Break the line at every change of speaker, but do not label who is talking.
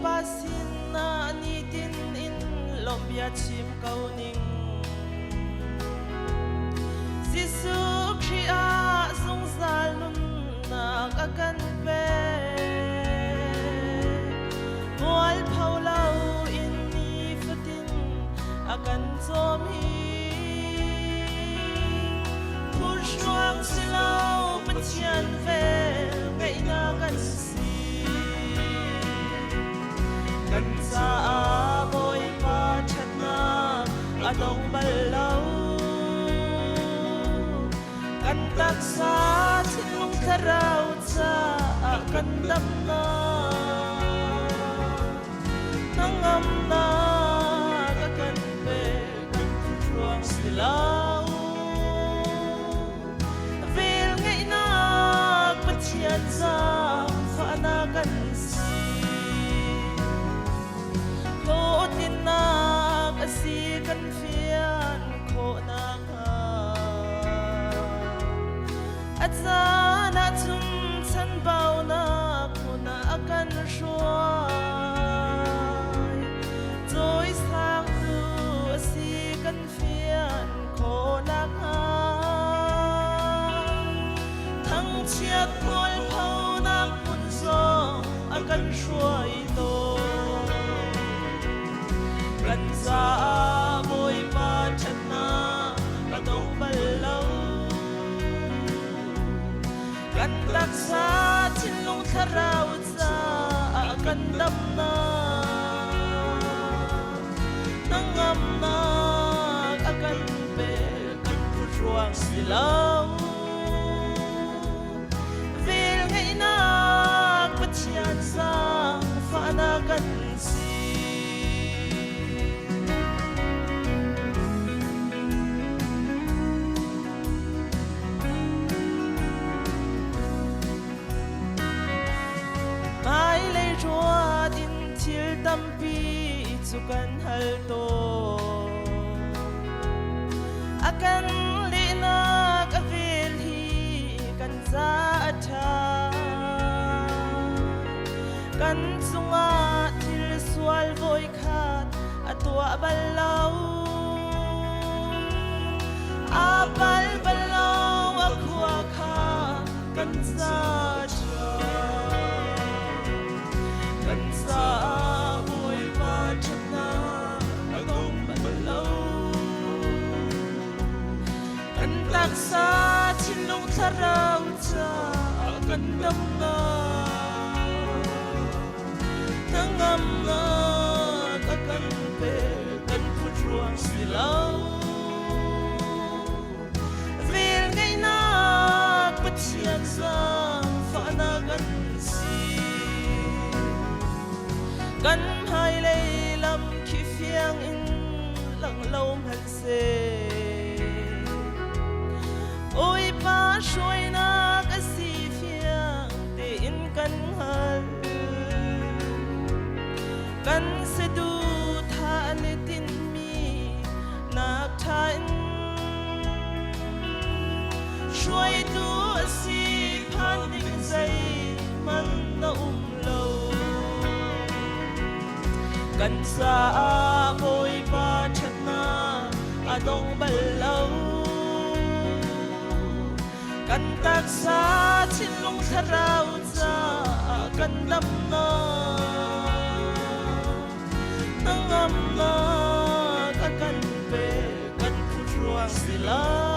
pasin na ni tin in lom bia chim kau ning Giêsu Christ sung zal nun na akan pe mual phau lau in ni fatin akan som hi Shuang silau patian ve ngai na kan si kan sa boy pa chat na adong balau kan tak sa silung tharau cha kan dam na nangam na kan pe kan shuang silau Yan sa faanakan si Ko tinag asikan fiyan ko na ka At sana tumsan bao na ko na akan shuay Toy sang tu asikan fiyan ko na ka Chiat ngôi phau nang pun so akan shuai to kan sa boy pa chat na katong balau kan tak sa chinlung tharau cha akan dam na nangam na akan pe kan puruang silau Yan sang faanakan si Mai lei rua din thil tampi chu kan hal to akan lina ka vel hi kan za tha kan sunga til swal voi khat atwa balau apal balau akwa kha kan sa kan sa voi pa chana agong balau kan taksa chinlung tharau cha kan dam na Nangam na kakan pe kan puruang silau Vil ngay na patian sang faanakan si Kan hai lei lam ki fiang in lang lau man se Oi pa shuai na kasi fiang te in kan hal Kan se du tha le tin mi nak thain Shuai tu si phan ding zai man na lo Kan sa boy pa chat na adong balau Kan tak sa chinlung tharau cha kan dam na Nangam na kakan pe kan puruang sila